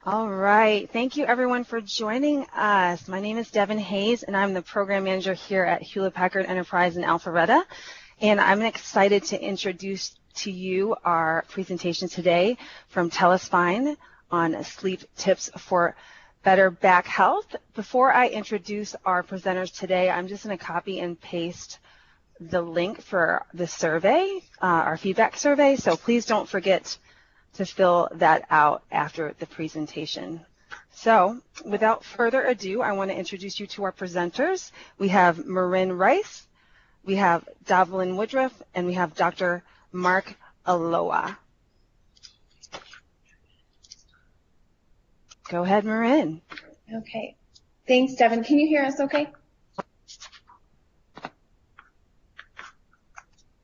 All right. Thank you, everyone, for joining us. My name is Devin Hayes, and I'm the program manager here at Hewlett-Packard Enterprise in Alpharetta. And I'm excited to introduce to you our presentation today from Telespine on sleep tips for better back health. Before I introduce our presenters today, I'm just going to copy and paste the link for the survey, our feedback survey. So please don't forget to fill that out after the presentation. So without further ado, I want to introduce you to our presenters. We have Marin Rice, we have Davlin Woodruff, and we have Dr. Mark Aloha. Go ahead, Marin. Okay. Thanks, Devin. Can you hear us okay?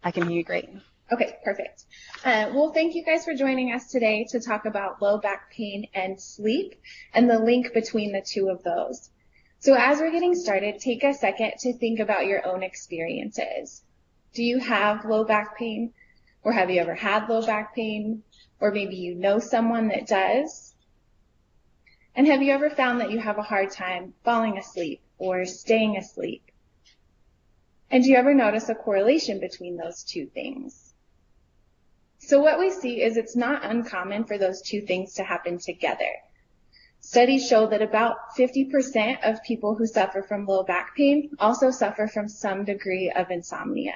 I can hear you great. Okay, perfect. Well, thank you guys for joining us today to talk about low back pain and sleep and the link between the two of those. So as we're getting started, take a second to think about your own experiences. Do you have low back pain? Or have you ever had low back pain? Or maybe you know someone that does? And have you ever found that you have a hard time falling asleep or staying asleep? And do you ever notice a correlation between those two things? So what we see is it's not uncommon for those two things to happen together. Studies show that about 50% of people who suffer from low back pain also suffer from some degree of insomnia.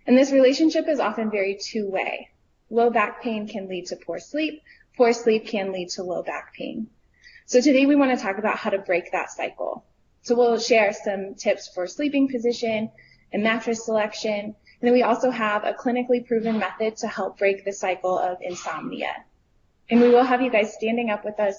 And this relationship is often very two-way. Low back pain can lead to poor sleep can lead to low back pain. So today we want to talk about how to break that cycle. So we'll share some tips for sleeping position and mattress selection. And then we also have a clinically proven method to help break the cycle of insomnia. And we will have you guys standing up with us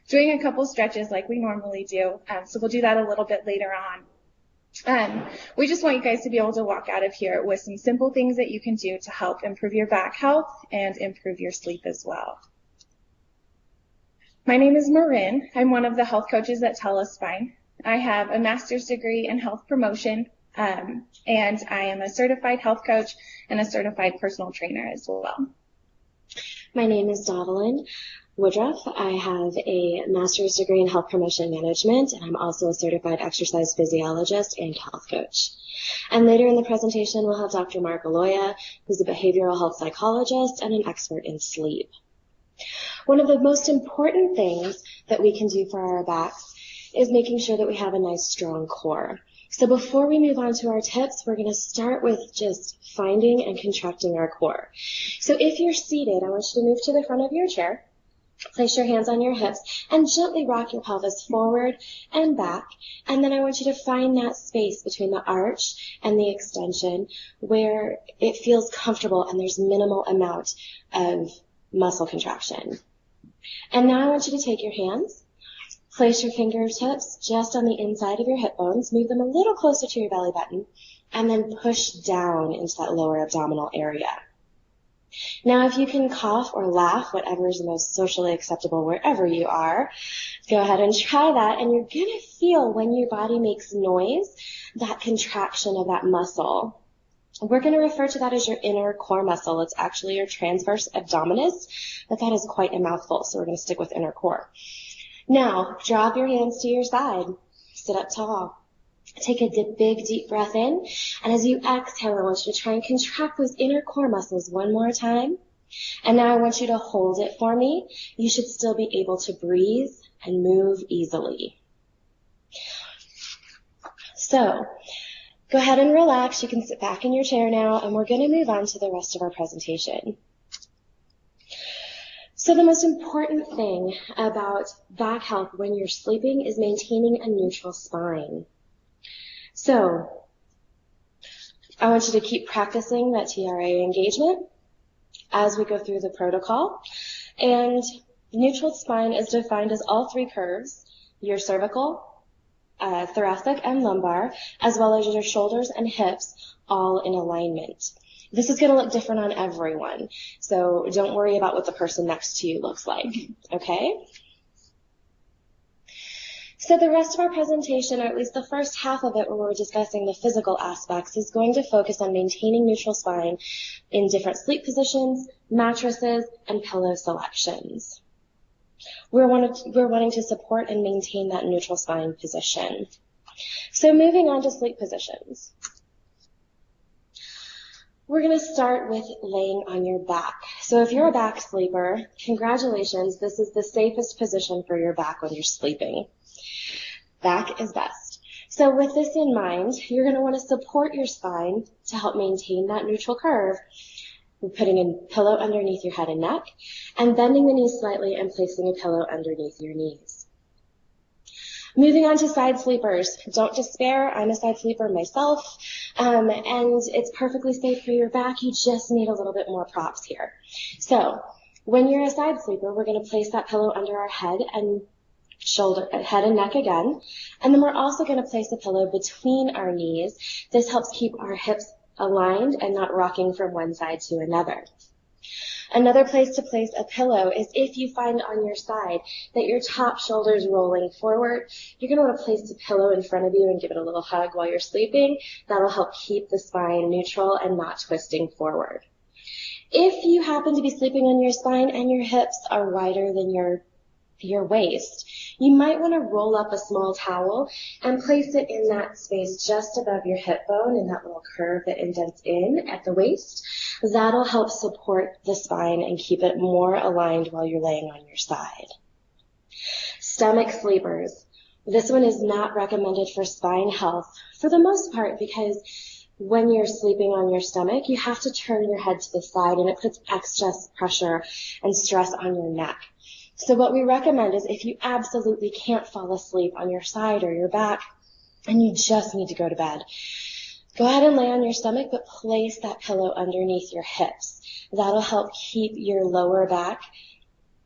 doing a couple stretches like we normally do. So we'll do that a little bit later on. We just want you guys to be able to walk out of here with some simple things that you can do to help improve your back health and improve your sleep as well. My name is Marin. I'm one of the health coaches at Telespine. I have a master's degree in health promotion, and I am a certified health coach and a certified personal trainer as well. My name is Davlin Woodruff. I have a master's degree in health promotion management, and I'm also a certified exercise physiologist and health coach. And later in the presentation, we'll have Dr. Mark Aloha, who's a behavioral health psychologist and an expert in sleep. One of the most important things that we can do for our backs is making sure that we have a nice strong core. So before we move on to our tips, we're going to start with just finding and contracting our core. So if you're seated, I want you to move to the front of your chair, place your hands on your hips, and gently rock your pelvis forward and back. And then I want you to find that space between the arch and the extension where it feels comfortable and there's minimal amount of muscle contraction. And now I want you to take your hands, place your fingertips just on the inside of your hip bones, move them a little closer to your belly button, and then push down into that lower abdominal area. Now, if you can cough or laugh, whatever is the most socially acceptable wherever you are, go ahead and try that, and you're going to feel when your body makes noise, that contraction of that muscle. We're going to refer to that as your inner core muscle. It's actually your transverse abdominis, but that is quite a mouthful, so we're going to stick with inner core. Now, drop your hands to your side. Sit up tall. Take a big, deep breath in. And as you exhale, I want you to try and contract those inner core muscles one more time. And now I want you to hold it for me. You should still be able to breathe and move easily. So, go ahead and relax. You can sit back in your chair now, and we're going to move on to the rest of our presentation. So the most important thing about back health when you're sleeping is maintaining a neutral spine. So I want you to keep practicing that TRA engagement as we go through the protocol. And neutral spine is defined as all three curves, your cervical, thoracic, and lumbar, as well as your shoulders and hips, all in alignment. This is going to look different on everyone, so don't worry about what the person next to you looks like, okay? So the rest of our presentation, or at least the first half of it where we're discussing the physical aspects, is going to focus on maintaining neutral spine in different sleep positions, mattresses, and pillow selections. We're wanting to support and maintain that neutral spine position. So moving on to sleep positions. We're going to start with laying on your back. So if you're a back sleeper, congratulations, this is the safest position for your back when you're sleeping. Back is best. So with this in mind, you're going to want to support your spine to help maintain that neutral curve. We're putting a pillow underneath your head and neck and bending the knees slightly and placing a pillow underneath your knees. Moving on to side sleepers. Don't despair. I'm a side sleeper myself, and it's perfectly safe for your back. You just need a little bit more props here. So when you're a side sleeper, we're going to place that pillow under our head and neck again, and then we're also going to place a pillow between our knees. This helps keep our hips aligned and not rocking from one side to another. Another place to place a pillow is if you find on your side that your top shoulder is rolling forward, you're going to want to place a pillow in front of you and give it a little hug while you're sleeping. That'll help keep the spine neutral and not twisting forward. If you happen to be sleeping on your spine and your hips are wider than your waist, you might want to roll up a small towel and place it in that space just above your hip bone in that little curve that indents in at the waist. That'll help support the spine and keep it more aligned while you're laying on your side. Stomach sleepers. This one is not recommended for spine health for the most part because when you're sleeping on your stomach, you have to turn your head to the side and it puts extra pressure and stress on your neck. So what we recommend is if you absolutely can't fall asleep on your side or your back and you just need to go to bed, go ahead and lay on your stomach, but place that pillow underneath your hips. That'll help keep your lower back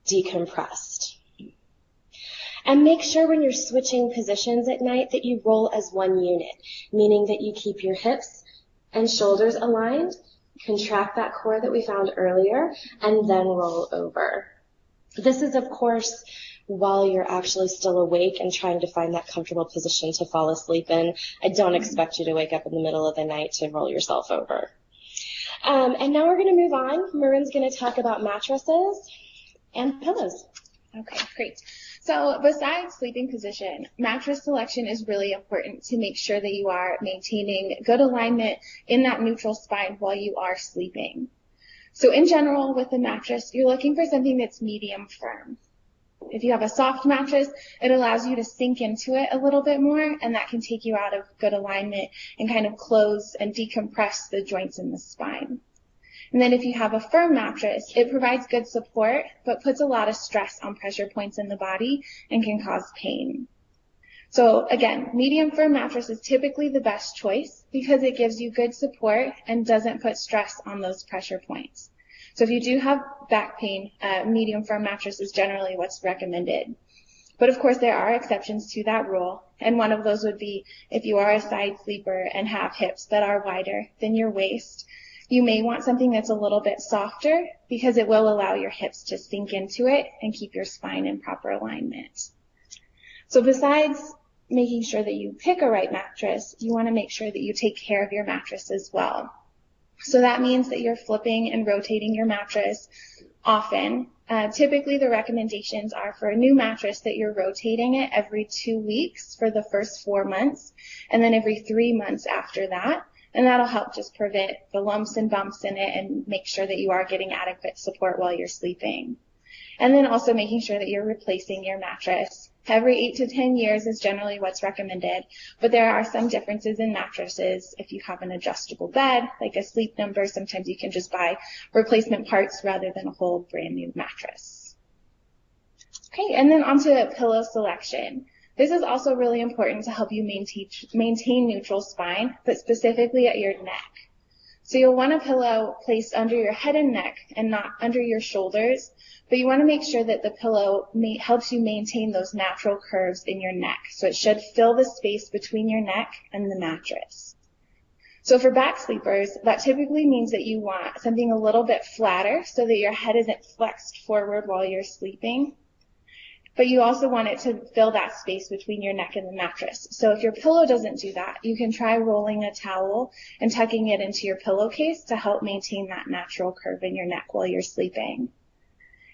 decompressed. And make sure when you're switching positions at night that you roll as one unit, meaning that you keep your hips and shoulders aligned, contract that core that we found earlier, and then roll over. This is, of course, while you're actually still awake and trying to find that comfortable position to fall asleep in. I don't expect you to wake up in the middle of the night to roll yourself over. And now we're going to move on. Marin's going to talk about mattresses and pillows. Okay, great. So besides sleeping position, mattress selection is really important to make sure that you are maintaining good alignment in that neutral spine while you are sleeping. So in general, with a mattress, you're looking for something that's medium firm. If you have a soft mattress, it allows you to sink into it a little bit more, and that can take you out of good alignment and kind of close and decompress the joints in the spine. And then if you have a firm mattress, it provides good support, but puts a lot of stress on pressure points in the body and can cause pain. So again, medium firm mattress is typically the best choice because it gives you good support and doesn't put stress on those pressure points. So if you do have back pain, medium firm mattress is generally what's recommended. But of course there are exceptions to that rule, and one of those would be if you are a side sleeper and have hips that are wider than your waist, you may want something that's a little bit softer because it will allow your hips to sink into it and keep your spine in proper alignment. So besides making sure that you pick a right mattress, you want to make sure that you take care of your mattress as well. So that means that you're flipping and rotating your mattress often. Typically the recommendations are for a new mattress that you're rotating it every 2 weeks for the first 4 months, and then every 3 months after that. And that'll help just prevent the lumps and bumps in it and make sure that you are getting adequate support while you're sleeping. And then also making sure that you're replacing your mattress. Every 8 to 10 years is generally what's recommended, but there are some differences in mattresses. If you have an adjustable bed, like a Sleep Number, sometimes you can just buy replacement parts rather than a whole brand new mattress. Okay, and then onto pillow selection. This is also really important to help you maintain neutral spine, but specifically at your neck. So you'll want a pillow placed under your head and neck and not under your shoulders, but you want to make sure that the pillow helps you maintain those natural curves in your neck. So it should fill the space between your neck and the mattress. So for back sleepers, that typically means that you want something a little bit flatter so that your head isn't flexed forward while you're sleeping. But you also want it to fill that space between your neck and the mattress. So if your pillow doesn't do that, you can try rolling a towel and tucking it into your pillowcase to help maintain that natural curve in your neck while you're sleeping.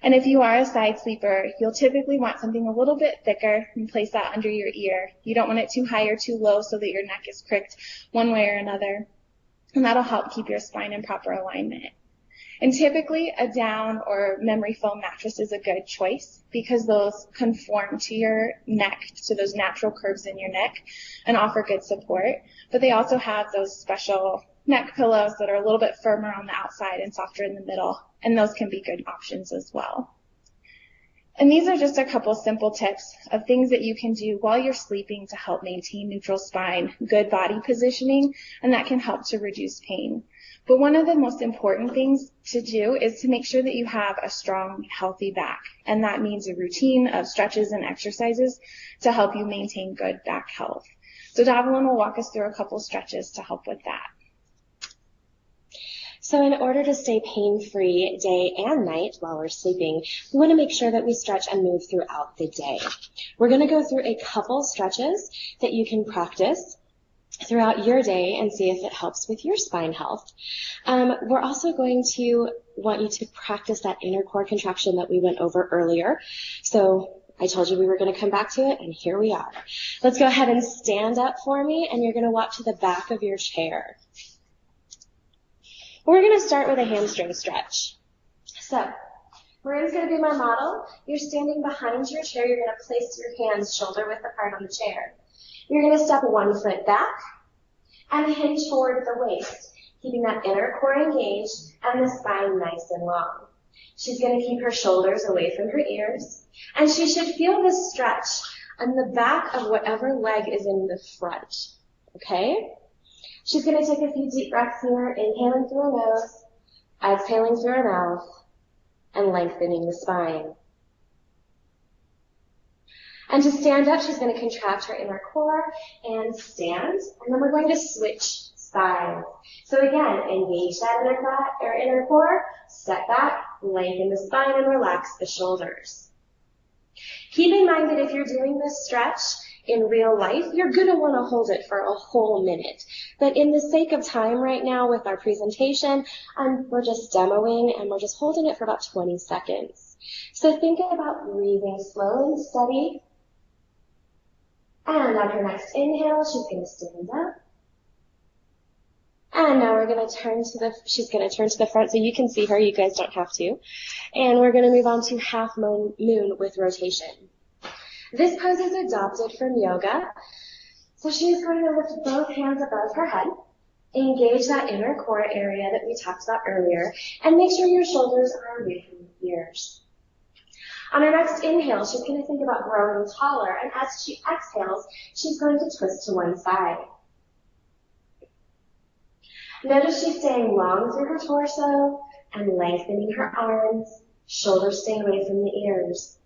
And if you are a side sleeper, you'll typically want something a little bit thicker and place that under your ear. You don't want it too high or too low so that your neck is cricked one way or another. And that'll help keep your spine in proper alignment. And typically a down or memory foam mattress is a good choice because those conform to your neck, to those natural curves in your neck, and offer good support. But they also have those special neck pillows that are a little bit firmer on the outside and softer in the middle, and those can be good options as well. And these are just a couple simple tips of things that you can do while you're sleeping to help maintain neutral spine, good body positioning, and that can help to reduce pain. But one of the most important things to do is to make sure that you have a strong, healthy back. And that means a routine of stretches and exercises to help you maintain good back health. So Davalin will walk us through a couple stretches to help with that. So in order to stay pain-free day and night while we're sleeping, we want to make sure that we stretch and move throughout the day. We're going to go through a couple stretches that you can practice throughout your day and see if it helps with your spine health. We're also going to want you to practice that inner core contraction that we went over earlier. So I told you we were going to come back to it, and here we are. Let's go ahead and stand up for me, and you're going to walk to the back of your chair. We're going to start with a hamstring stretch. So, Maria's going to be my model. You're standing behind your chair. You're going to place your hands shoulder width apart on the chair. You're going to step 1 foot back and hinge forward the waist, keeping that inner core engaged and the spine nice and long. She's going to keep her shoulders away from her ears, and she should feel this stretch on the back of whatever leg is in the front. Okay? She's going to take a few deep breaths here, inhaling through her nose, exhaling through her mouth, and lengthening the spine. And to stand up, she's going to contract her inner core and stand, and then we're going to switch sides. So again, engage that inner core, step back, lengthen the spine, and relax the shoulders. Keep in mind that if you're doing this stretch in real life, you're going to want to hold it for a whole minute. But in the sake of time right now with our presentation, we're just demoing and we're just holding it for about 20 seconds. So think about breathing slow and steady. And on her next inhale, she's going to stand up. And now we're going to she's going to turn to the front so you can see her. You guys don't have to. And we're going to move on to half moon with rotation. This pose is adopted from yoga. So she's going to lift both hands above her head, engage that inner core area that we talked about earlier, and make sure your shoulders are away from the ears. On her next inhale, she's going to think about growing taller, and as she exhales, she's going to twist to one side. Notice she's staying long through her torso and lengthening her arms, shoulders staying away from the ears.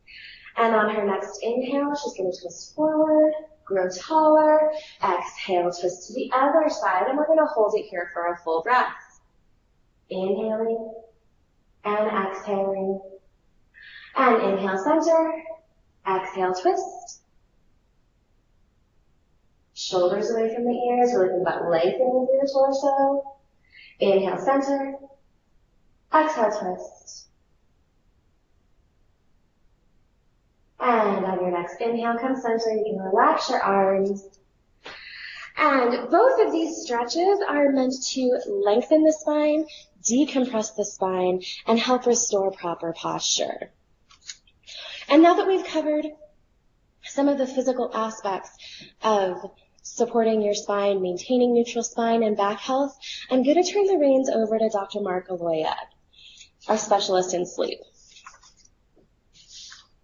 And on her next inhale, she's going to twist forward, grow taller, exhale, twist to the other side, and we're going to hold it here for a full breath. Inhaling and exhaling. And inhale, center, exhale, twist. Shoulders away from the ears, we're thinking about lengthening through the torso. Inhale, center, exhale, twist. And on your next inhale, come center. You can relax your arms. And both of these stretches are meant to lengthen the spine, decompress the spine, and help restore proper posture. And now that we've covered some of the physical aspects of supporting your spine, maintaining neutral spine and back health, I'm going to turn the reins over to Dr. Mark Aloya, our specialist in sleep.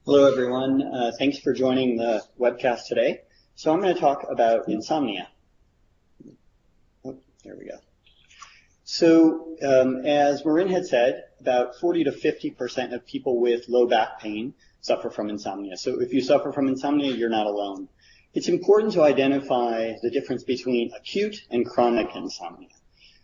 Hello, everyone. Thanks for joining the webcast today. So I'm going to talk about insomnia. Oh, there we go. So as Marin had said, about 40 to 50% of people with low back pain suffer from insomnia. So if you suffer from insomnia, you're not alone. It's important to identify the difference between acute and chronic insomnia.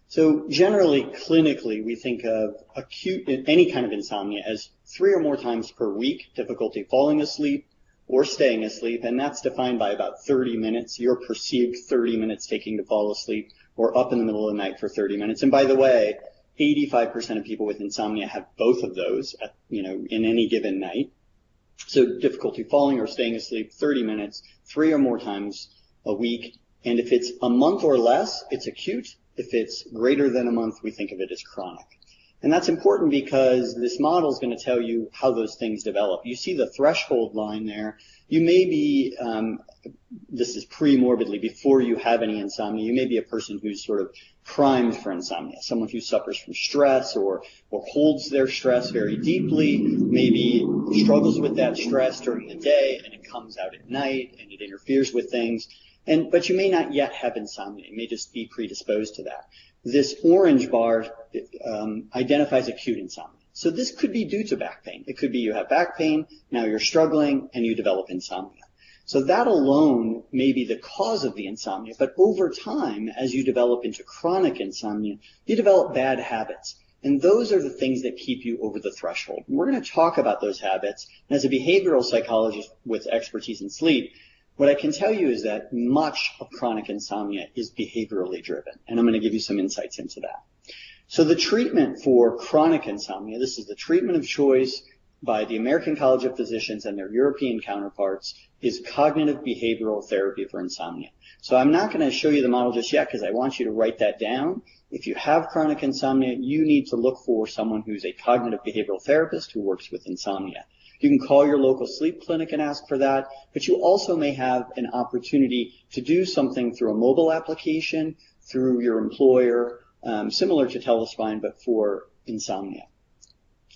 So generally, clinically, we think of acute, any kind of insomnia, as 3 or more times per week, difficulty falling asleep or staying asleep, and that's defined by about 30 minutes, your perceived 30 minutes taking to fall asleep, or up in the middle of the night for 30 minutes. And by the way, 85% of people with insomnia have both of those, in any given night. So difficulty falling or staying asleep 30 minutes, 3 or more times a week. And if it's a month or less, it's acute. If it's greater than a month, we think of it as chronic. And that's important because this model is going to tell you how those things develop. You see the threshold line there. You may be, this is pre-morbidly, before you have any insomnia, you may be a person who's sort of primed for insomnia, someone who suffers from stress or holds their stress very deeply, maybe struggles with that stress during the day and it comes out at night and it interferes with things. But you may not yet have insomnia. You may just be predisposed to that. This orange bar identifies acute insomnia. So this could be due to back pain. It could be you have back pain, now you're struggling, and you develop insomnia. So that alone may be the cause of the insomnia. But over time, as you develop into chronic insomnia, you develop bad habits. And those are the things that keep you over the threshold. And we're going to talk about those habits. And as a behavioral psychologist with expertise in sleep, what I can tell you is that much of chronic insomnia is behaviorally driven, and I'm going to give you some insights into that. So the treatment for chronic insomnia, this is the treatment of choice by the American College of Physicians and their European counterparts, is cognitive behavioral therapy for insomnia. So I'm not going to show you the model just yet because I want you to write that down. If you have chronic insomnia, you need to look for someone who's a cognitive behavioral therapist who works with insomnia. You can call your local sleep clinic and ask for that, but you also may have an opportunity to do something through a mobile application, through your employer, similar to Telespine, but for insomnia.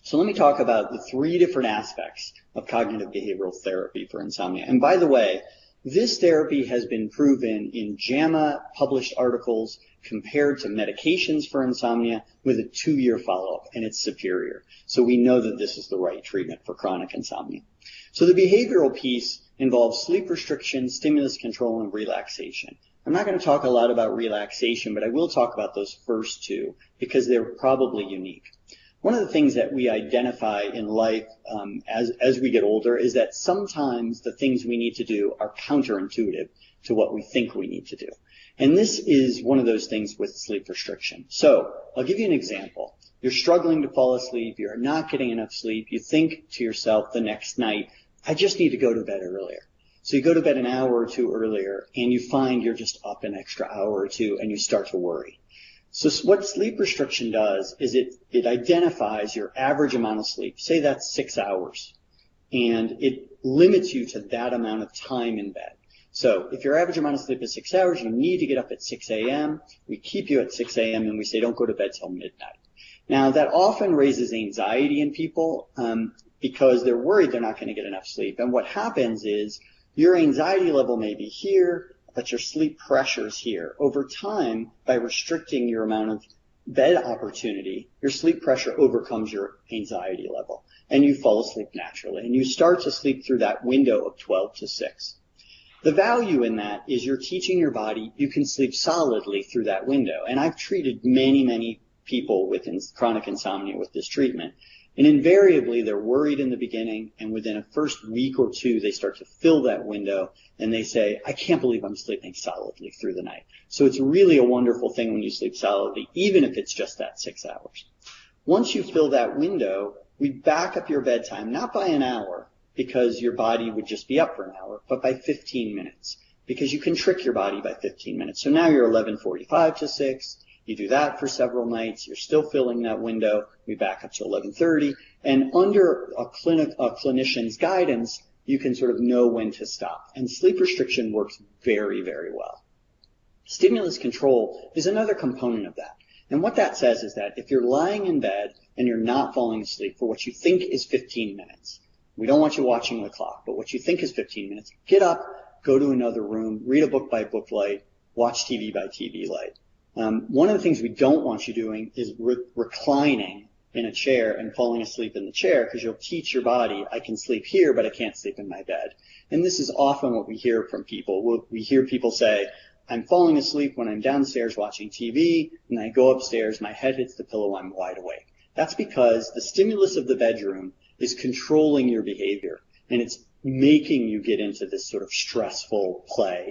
So let me talk about the 3 different aspects of cognitive behavioral therapy for insomnia. And by the way, this therapy has been proven in JAMA published articles compared to medications for insomnia with a 2-year follow-up, and it's superior. So we know that this is the right treatment for chronic insomnia. So the behavioral piece involves sleep restriction, stimulus control, and relaxation. I'm not going to talk a lot about relaxation, but I will talk about those first 2 because they're probably unique. One of the things that we identify in life as we get older is that sometimes the things we need to do are counterintuitive to what we think we need to do. And this is one of those things with sleep restriction. So I'll give you an example. You're struggling to fall asleep. You're not getting enough sleep. You think to yourself the next night, I just need to go to bed earlier. So you go to bed an hour or 2 earlier and you find you're just up an extra hour or 2 and you start to worry. So what sleep restriction does is it identifies your average amount of sleep. Say that's 6 hours. And it limits you to that amount of time in bed. So if your average amount of sleep is 6 hours, you need to get up at 6 a.m. We keep you at 6 a.m. and we say don't go to bed till midnight. Now that often raises anxiety in people because they're worried they're not going to get enough sleep. And what happens is your anxiety level may be here, but your sleep pressure is here. Over time, by restricting your amount of bed opportunity, your sleep pressure overcomes your anxiety level, and you fall asleep naturally. And you start to sleep through that window of 12 to 6. The value in that is you're teaching your body you can sleep solidly through that window. And I've treated many, many people with chronic insomnia with this treatment. And invariably, they're worried in the beginning, and within a first week or 2, they start to fill that window, and they say, I can't believe I'm sleeping solidly through the night. So it's really a wonderful thing when you sleep solidly, even if it's just that 6 hours. Once you fill that window, we back up your bedtime, not by an hour, because your body would just be up for an hour, but by 15 minutes, because you can trick your body by 15 minutes. So now you're 11:45 to 6. You do that for several nights. You're still filling that window. We back up to 11:30. And under a clinician's guidance, you can sort of know when to stop. And sleep restriction works very, very well. Stimulus control is another component of that. And what that says is that if you're lying in bed and you're not falling asleep for what you think is 15 minutes, we don't want you watching the clock, but what you think is 15 minutes, get up, go to another room, read a book by book light, watch TV by TV light. One of the things we don't want you doing is reclining in a chair and falling asleep in the chair, because you'll teach your body, I can sleep here, but I can't sleep in my bed. And this is often what we hear from people. We hear people say, I'm falling asleep when I'm downstairs watching TV, and I go upstairs, my head hits the pillow, I'm wide awake. That's because the stimulus of the bedroom is controlling your behavior. And it's making you get into this sort of stressful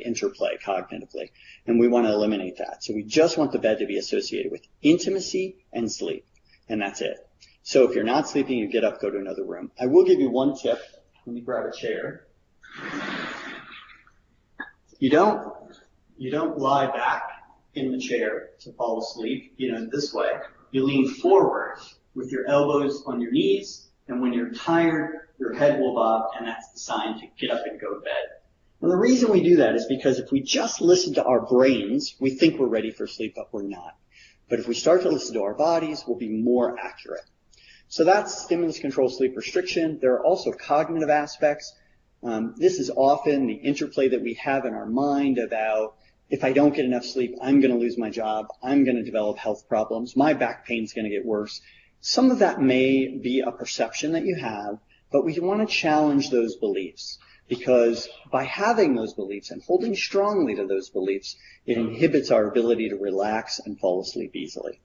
interplay cognitively. And we want to eliminate that. So we just want the bed to be associated with intimacy and sleep. And that's it. So if you're not sleeping, you get up, go to another room. I will give you one tip. Let me grab a chair. You don't lie back in the chair to fall asleep, this way. You lean forward with your elbows on your knees, and when you're tired, your head will bob, and that's the sign to get up and go to bed. And the reason we do that is because if we just listen to our brains, we think we're ready for sleep, but we're not. But if we start to listen to our bodies, we'll be more accurate. So that's stimulus control sleep restriction. There are also cognitive aspects. This is often the interplay that we have in our mind about, if I don't get enough sleep, I'm going to lose my job. I'm going to develop health problems. My back pain's going to get worse. Some of that may be a perception that you have, but we want to challenge those beliefs, because by having those beliefs and holding strongly to those beliefs, it inhibits our ability to relax and fall asleep easily.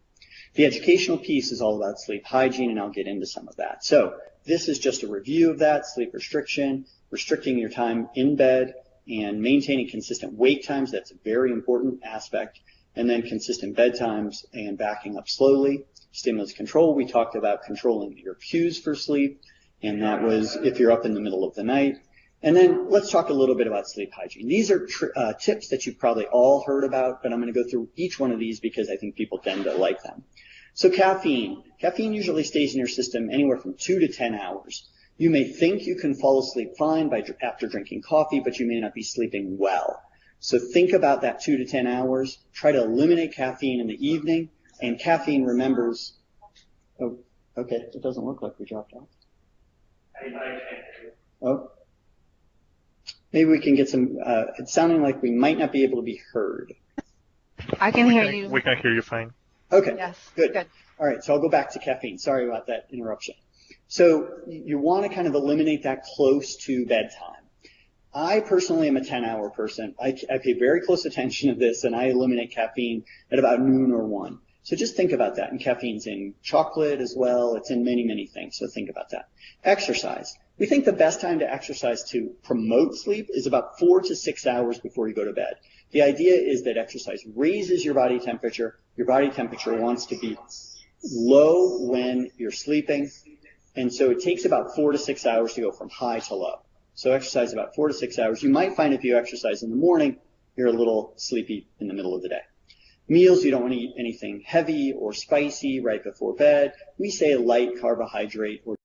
The educational piece is all about sleep hygiene, and I'll get into some of that. So this is just a review of that: sleep restriction, restricting your time in bed, and maintaining consistent wake times. That's a very important aspect. And then consistent bedtimes and backing up slowly. Stimulus control, we talked about controlling your cues for sleep, and that was if you're up in the middle of the night. And then let's talk a little bit about sleep hygiene. These are tips that you've probably all heard about, but I'm going to go through each one of these because I think people tend to like them. So caffeine. Caffeine usually stays in your system anywhere from 2 to 10 hours. You may think you can fall asleep fine after drinking coffee, but you may not be sleeping well. So think about that 2 to 10 hours. Try to eliminate caffeine in the evening. And caffeine remembers. Oh, okay. It doesn't look like we dropped off. Oh. Maybe we can get some, it's sounding like we might not be able to be heard. I can hear you. We can hear you fine. Okay. Yes. Good. All right. So I'll go back to caffeine. Sorry about that interruption. So you want to kind of eliminate that close to bedtime. I personally am a 10-hour person. I pay very close attention to this, and I eliminate caffeine at about noon or 1. So just think about that. And caffeine's in chocolate as well. It's in many, many things. So think about that. Exercise. We think the best time to exercise to promote sleep is about 4 to 6 hours before you go to bed. The idea is that exercise raises your body temperature. Your body temperature wants to be low when you're sleeping. And so it takes about 4 to 6 hours to go from high to low. So exercise about 4 to 6 hours. You might find if you exercise in the morning, you're a little sleepy in the middle of the day. Meals, you don't want to eat anything heavy or spicy right before bed. We say a light carbohydrate or